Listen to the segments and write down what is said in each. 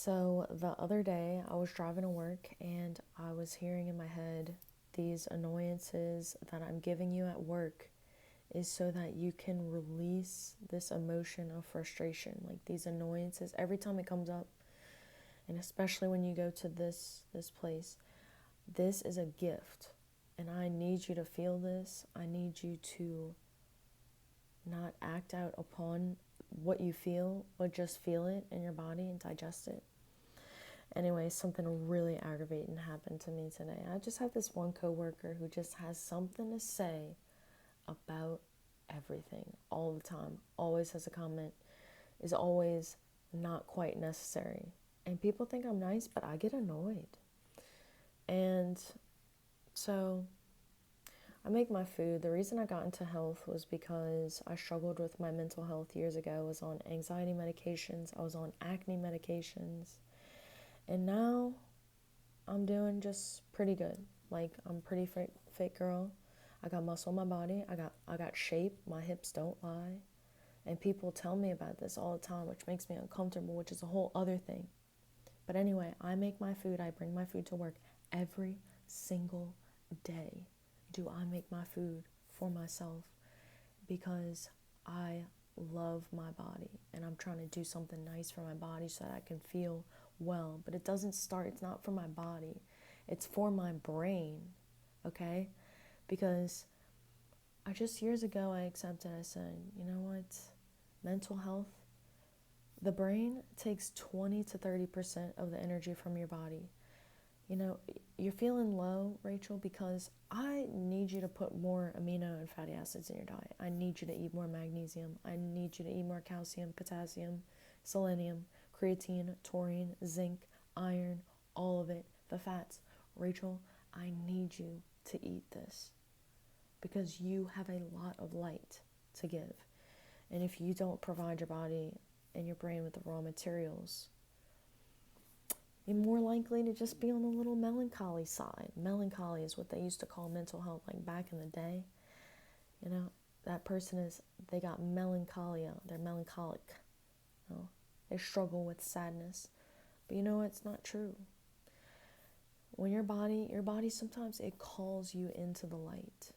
So the other day, I was driving to work and I was hearing in my head, these annoyances that I'm giving you at work is so that you can release this emotion of frustration. Like these annoyances, every time it comes up, and especially when you go to this place, this is a gift. And I need you to feel this. I need you to not act out upon what you feel, but just feel it in your body and digest it. Anyway, something really aggravating happened to me today. I just have this one coworker who just has something to say about everything all the time. Always has a comment, is always not quite necessary. And people think I'm nice, but I get annoyed. And so I make my food. The reason I got into health was because I struggled with my mental health years ago. I was on anxiety medications, I was on acne medications, and now I'm doing just pretty good. Like I'm a pretty fit girl. I got muscle in my body. I got shape. My hips don't lie. And people tell me about this all the time, which makes me uncomfortable, which is a whole other thing. But anyway, I make my food. I bring my food to work every single day. Do I make my food for myself because I love my body and I'm trying to do something nice for my body so that I can feel well. But it doesn't start, it's not for my body, it's for my brain, okay? Because I just years ago I accepted, I said, you know what? Mental health, the brain takes 20 to 30% of the energy from your body. You know, you're feeling low, Rachel, because I need you to put more amino and fatty acids in your diet. I need you to eat more magnesium. I need you to eat more calcium, potassium, selenium, creatine, taurine, zinc, iron, all of it, the fats. Rachel, I need you to eat this because you have a lot of light to give. And if you don't provide your body and your brain with the raw materials, you're more likely to just be on the little melancholy side. Melancholy is what they used to call mental health, like back in the day. You know, that person is, they got melancholia, they're melancholic. You know? They struggle with sadness. But you know, it's not true. When your body sometimes it calls you into the light.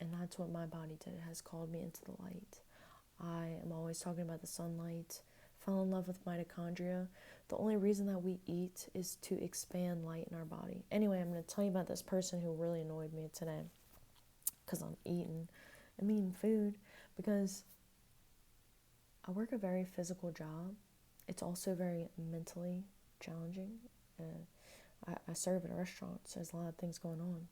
And that's what my body did. It has called me into the light. I am always talking about the sunlight. Fell in love with mitochondria. The only reason that we eat is to expand light in our body. Anyway, I'm going to tell you about this person who really annoyed me today. Because I'm eating food. Because I work a very physical job. It's also very mentally challenging. I serve at a restaurant, so there's a lot of things going on.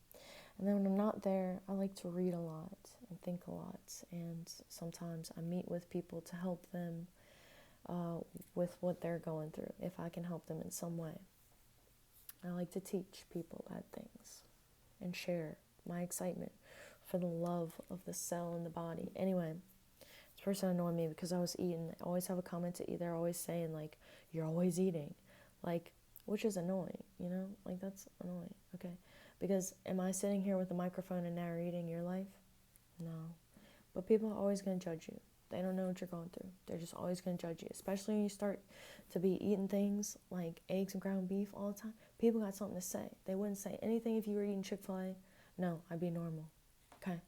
And then when I'm not there, I like to read a lot and think a lot. And sometimes I meet with people to help them with what they're going through, if I can help them in some way. I like to teach people about things and share my excitement for the love of the cell in the body. Anyway, this person annoyed me because I was eating. They always have a comment to eat. They're always saying, like, you're always eating. Like, which is annoying, you know? Like, that's annoying, okay? Because am I sitting here with a microphone and narrating your life? No. But people are always going to judge you. They don't know what you're going through. They're just always going to judge you. Especially when you start to be eating things like eggs and ground beef all the time. People got something to say. They wouldn't say anything if you were eating Chick-fil-A. No, I'd be normal. Okay?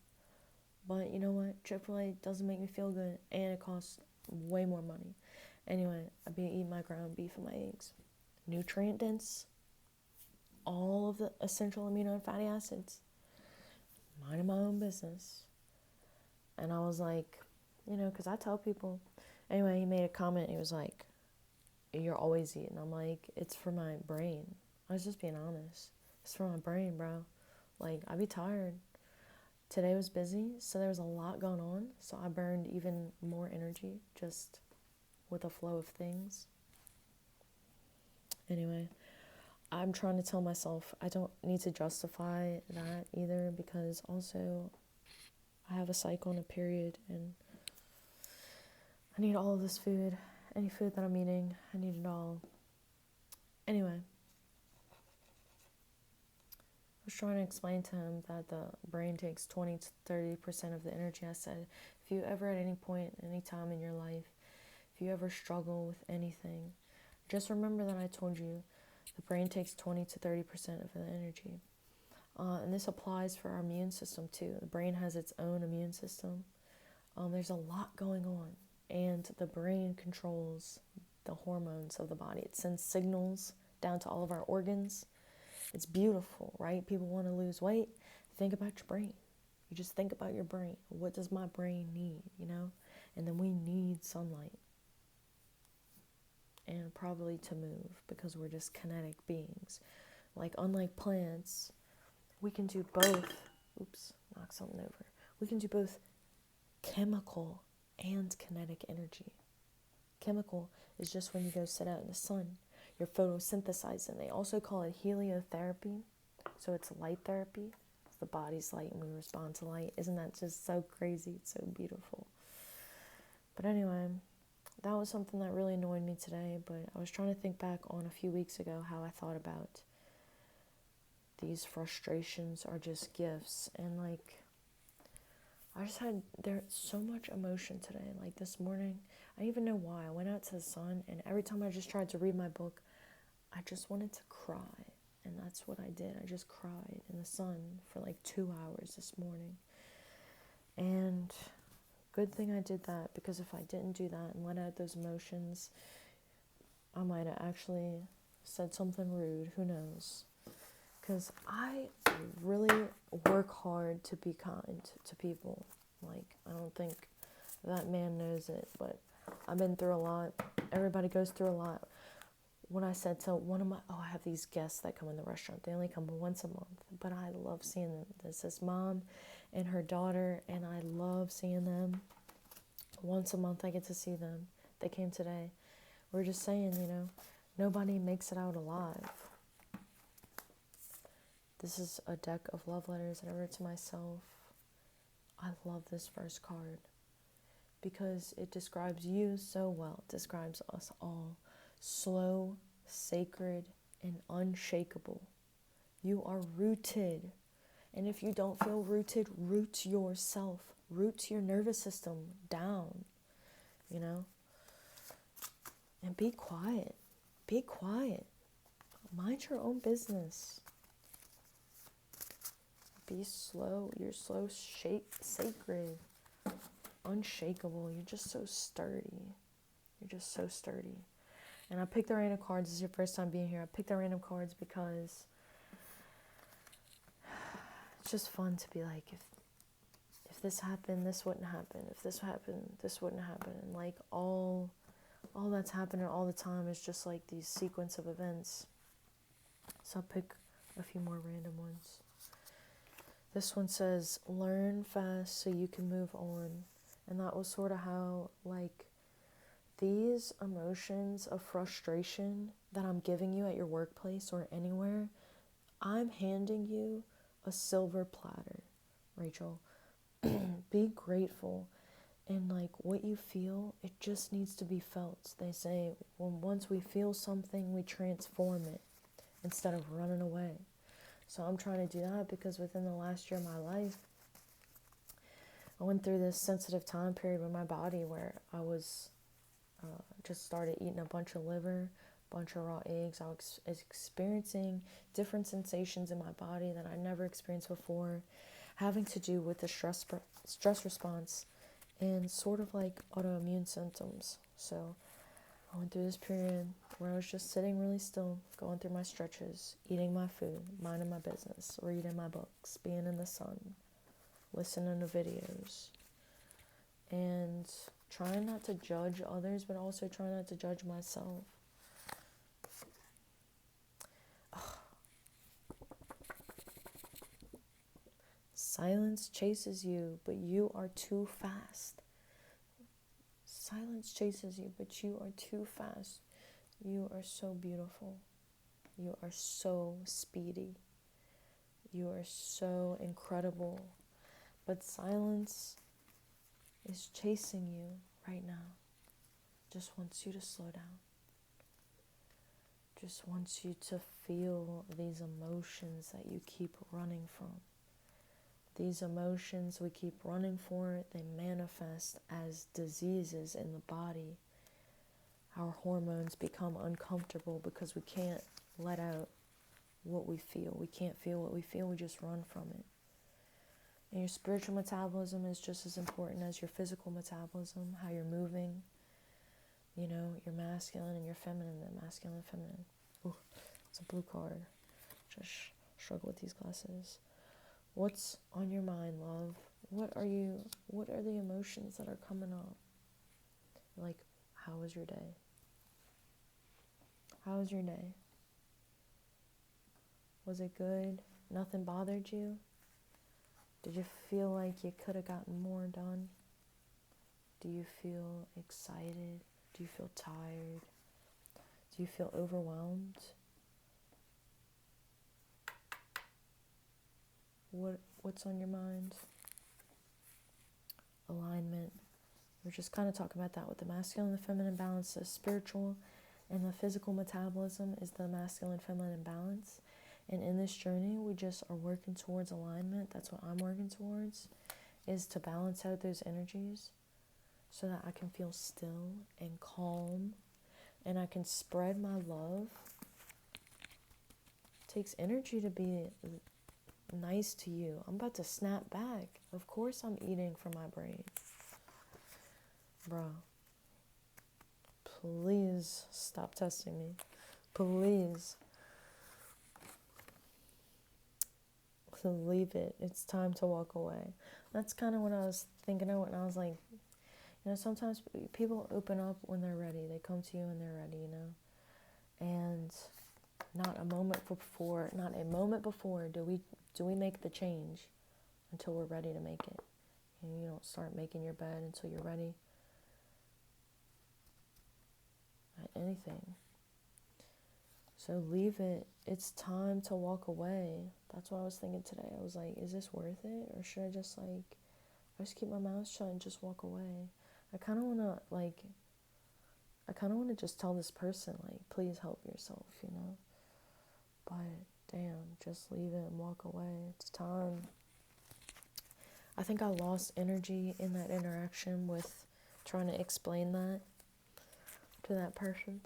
But you know what? Chick-fil-A doesn't make me feel good. And it costs way more money. Anyway, I'd be eating my ground beef and my eggs. Nutrient dense. All of the essential amino and fatty acids. Minding my own business. And I was like, you know, because I tell people. Anyway, he made a comment. He was like, you're always eating. I'm like, it's for my brain. I was just being honest. It's for my brain, bro. Like, I be tired. Today was busy, so there was a lot going on. So I burned even more energy just with the flow of things. Anyway, I'm trying to tell myself I don't need to justify that either, because also I have a cycle and a period, and I need all of this food. Any food that I'm eating, I need it all. Anyway, I was trying to explain to him that the brain takes 20 to 30% of the energy. I said, if you ever at any point, any time in your life, if you ever struggle with anything, Just remember that I told you the brain takes 20 to 30% of the energy. And this applies for our immune system too. The brain has its own immune system. There's a lot going on, and the brain controls the hormones of the body. It sends signals down to all of our organs. It's beautiful, right? People want to lose weight. Think about your brain. You just think about your brain. What does my brain need, And then we need sunlight. And probably to move, because we're just kinetic beings. Like, unlike plants, we can do both. Oops, knock something over. We can do both chemical and kinetic energy. Chemical is just when you go sit out in the sun. You're photosynthesizing. They also call it heliotherapy. So it's light therapy. It's the body's light and we respond to light. Isn't that just so crazy? It's so beautiful. But anyway, that was something that really annoyed me today. But I was trying to think back on a few weeks ago how I thought about these frustrations are just gifts. And like, I just had there's so much emotion today. Like this morning, I didn't even know why. I went out to the sun, and every time I just tried to read my book, I just wanted to cry. And that's what I did. I just cried in the sun for like 2 hours this morning. And good thing I did that, because if I didn't do that and let out those emotions, I might have actually said something rude. Who knows? Because I really work hard to be kind to people. Like, I don't think that man knows it, but I've been through a lot. Everybody goes through a lot. When I said to one of my, I have these guests that come in the restaurant. They only come once a month, but I love seeing them. This is mom and her daughter, and I love seeing them. Once a month I get to see them. They came today. We're just saying, nobody makes it out alive. This is a deck of love letters that I wrote to myself. I love this first card because it describes you so well. It describes us all. Slow, sacred, and unshakable. You are rooted. And if you don't feel rooted, root yourself. Root your nervous system down, And be quiet. Be quiet. Mind your own business. Be slow. You're slow, sacred, unshakable. You're just so sturdy. You're just so sturdy. And I picked the random cards. This is your first time being here. I picked the random cards because it's just fun to be like, if this happened, this wouldn't happen. If this happened, this wouldn't happen. And like all that's happening all the time is just like these sequence of events. So I'll pick a few more random ones. This one says, learn fast so you can move on. And that was sort of how, like, these emotions of frustration that I'm giving you at your workplace or anywhere, I'm handing you a silver platter, Rachel. Be grateful. And, like, what you feel, it just needs to be felt. They say, once we feel something, we transform it instead of running away. So I'm trying to do that because within the last year of my life, I went through this sensitive time period with my body where I was just started eating a bunch of liver, bunch of raw eggs. I was experiencing different sensations in my body that I never experienced before, having to do with the stress response and sort of like autoimmune symptoms. So I went through this period where I was just sitting really still, going through my stretches, eating my food, minding my business, reading my books, being in the sun, listening to videos, and trying not to judge others, but also trying not to judge myself. Silence chases you, but you are too fast. Silence chases you, but you are too fast. You are so beautiful. You are so speedy. You are so incredible. But silence is chasing you right now. Just wants you to slow down. Just wants you to feel these emotions that you keep running from. These emotions we keep running for, they manifest as diseases in the body. our hormones become uncomfortable because we can't let out what we feel. We can't feel what we feel, we just run from it. And your spiritual metabolism is just as important as your physical metabolism, how you're moving, you know, your masculine and your feminine, the masculine and feminine. Ooh, it's a blue card. Just struggle with these glasses. What's on your mind, love? What are the emotions that are coming up? Like, how was your day? How was your day? Was it good? Nothing bothered you? Did you feel like you could have gotten more done? Do you feel excited? Do you feel tired? Do you feel overwhelmed? What's on your mind? Alignment. We're just kind of talking about that with the masculine and the feminine balance. The spiritual and the physical metabolism is the masculine and feminine balance. And in this journey, we just are working towards alignment. That's what I'm working towards, is to balance out those energies so that I can feel still and calm and I can spread my love. It takes energy to be nice to you. I'm about to snap back. Of course I'm eating from my brain. Bro, please stop testing me. Please. So leave it. It's time to walk away. That's kind of what I was thinking of when I was like, you know, sometimes people open up when they're ready. They come to you when they're ready, you know. And not a moment before do we make the change until we're ready to make it. You don't start making your bed until you're ready at anything. So leave it. It's time to walk away. That's what I was thinking today. I was like, is this worth it? Or should I just keep my mouth shut and just walk away? I kind of want to just tell this person, like, please help yourself, you know? But damn, just leave it and walk away. It's time. I think I lost energy in that interaction with trying to explain that to that person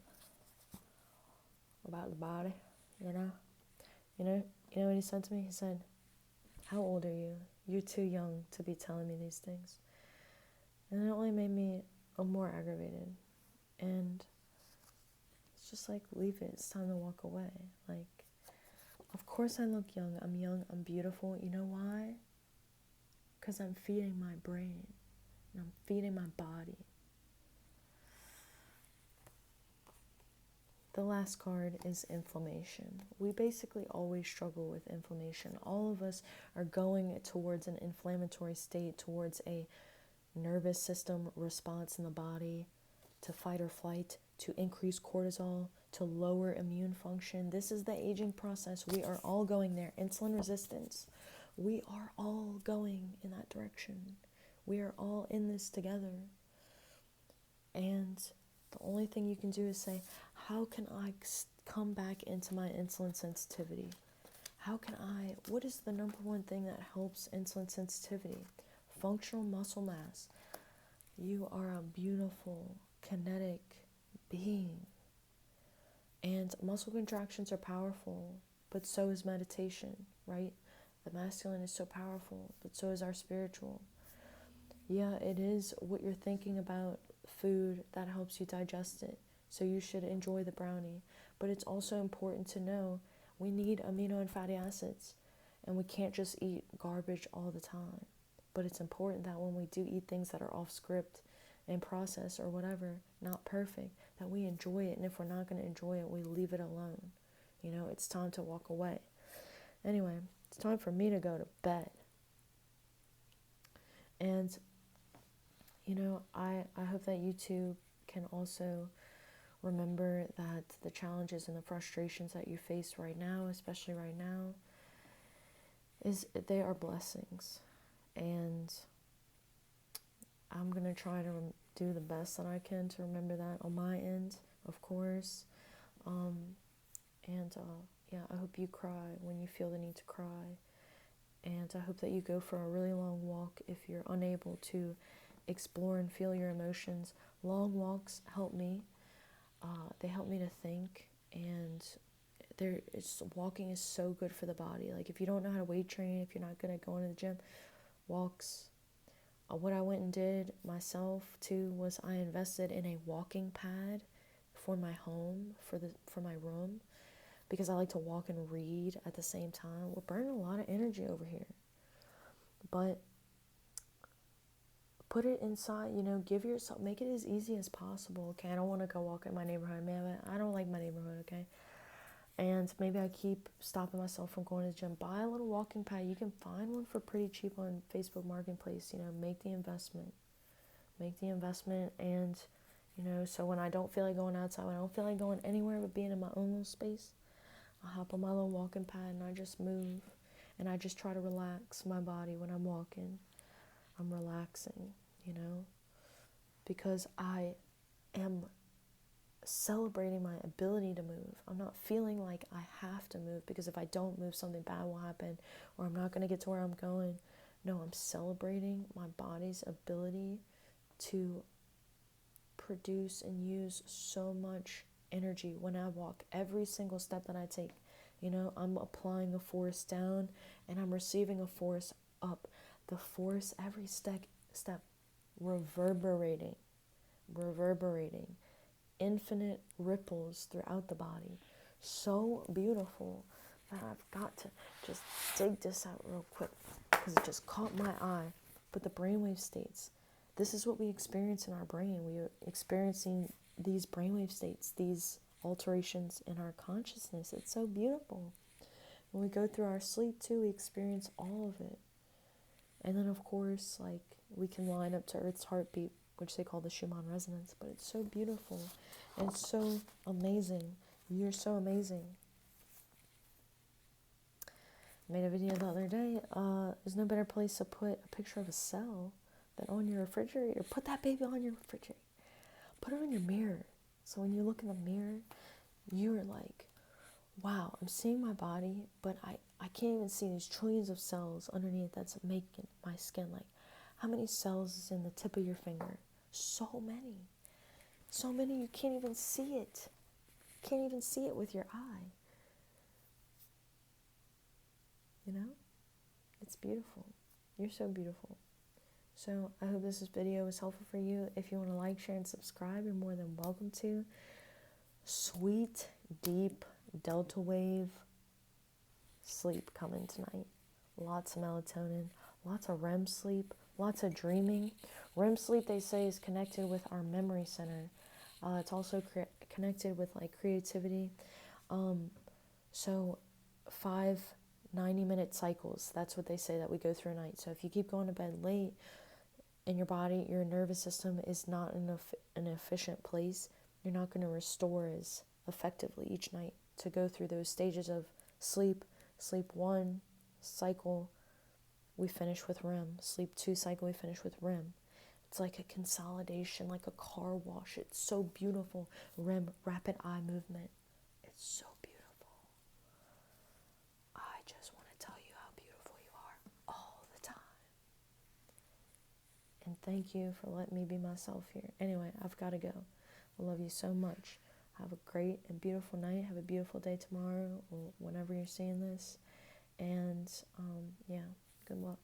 about the body, you know? You know what he said to me? He said, how old are you? You're too young to be telling me these things. And it only made me more aggravated. And it's just like, leave it. It's time to walk away. Like, of course I look young. I'm young. I'm beautiful. You know why? Because I'm feeding my brain. And I'm feeding my body. The last card is inflammation. We basically always struggle with inflammation. All of us are going towards an inflammatory state, towards a nervous system response in the body, to fight or flight, to increase cortisol, to lower immune function. This is the aging process. We are all going there. Insulin resistance. We are all going in that direction. We are all in this together. And the only thing you can do is say, how can I come back into my insulin sensitivity? What is the number one thing that helps insulin sensitivity? Functional muscle mass. You are a beautiful, kinetic being. And muscle contractions are powerful, but so is meditation, right? The masculine is so powerful, but so is our spiritual. Yeah, it is what you're thinking about food that helps you digest it. So you should enjoy the brownie. But it's also important to know we need amino and fatty acids. And we can't just eat garbage all the time. But it's important that when we do eat things that are off script and processed or whatever, not perfect, that we enjoy it. And if we're not going to enjoy it, we leave it alone. You know, it's time to walk away. Anyway, it's time for me to go to bed. And, you know, I hope that you too can also remember that the challenges and the frustrations that you face right now, especially right now, they are blessings. And I'm going to try to do the best that I can to remember that on my end, of course. I hope you cry when you feel the need to cry. And I hope that you go for a really long walk if you're unable to explore and feel your emotions. Long walks help me. they help me to think, and walking is so good for the body. Like if you don't know how to weight train, if you're not good at going to the gym, walks. What I went and did myself too was I invested in a walking pad for my home, for my room, because I like to walk and read at the same time. We're burning a lot of energy over here, but put it inside, give yourself, make it as easy as possible. Okay, I don't want to go walk in my neighborhood, man. I don't like my neighborhood. Okay, and maybe I keep stopping myself from going to the gym. Buy a little walking pad. You can find one for pretty cheap on Facebook Marketplace. Make the investment. And so when I don't feel like going outside, when I don't feel like going anywhere but being in my own little space, I hop on my little walking pad and I just move, and I just try to relax my body when I'm walking. I'm relaxing, because I am celebrating my ability to move. I'm not feeling like I have to move, because if I don't move, something bad will happen, or I'm not going to get to where I'm going. No, I'm celebrating my body's ability to produce and use so much energy when I walk. Every single step that I take, I'm applying a force down and I'm receiving a force up. The force, every step reverberating, infinite ripples throughout the body. So beautiful that I've got to just dig this out real quick because it just caught my eye. But the brainwave states, this is what we experience in our brain. We are experiencing these brainwave states, these alterations in our consciousness. It's so beautiful. When we go through our sleep too, we experience all of it. And then of course, like, we can line up to Earth's heartbeat, which they call the Schumann resonance. But it's so beautiful and it's so amazing. You're so amazing. I made a video the other day. There's no better place to put a picture of a cell than on your refrigerator. Put that baby on your refrigerator. Put it on your mirror. So when you look in the mirror, you're like, wow, I'm seeing my body, but I can't even see these trillions of cells underneath that's making my skin. Like, how many cells is in the tip of your finger? So many. So many you can't even see it. Can't even see it with your eye. It's beautiful. You're so beautiful. So I hope this video was helpful for you. If you want to like, share, and subscribe, you're more than welcome to. Sweet, deep, delta wave sleep coming tonight. Lots of melatonin, lots of REM sleep, lots of dreaming. REM sleep, they say, is connected with our memory center. It's also connected with like creativity. So 5 90-minute cycles, that's what they say that we go through a night. So if you keep going to bed late and your body, your nervous system is not in an efficient place, you're not going to restore as effectively each night to go through those stages of sleep. Sleep 1 cycle, we finish with REM. Sleep 2 cycle, we finish with REM. It's like a consolidation, like a car wash. It's so beautiful. REM, rapid eye movement. It's so beautiful. I just want to tell you how beautiful you are all the time. And thank you for letting me be myself here. Anyway, I've got to go. I love you so much. Have a great and beautiful night. Have a beautiful day tomorrow or whenever you're seeing this. And, yeah, good luck.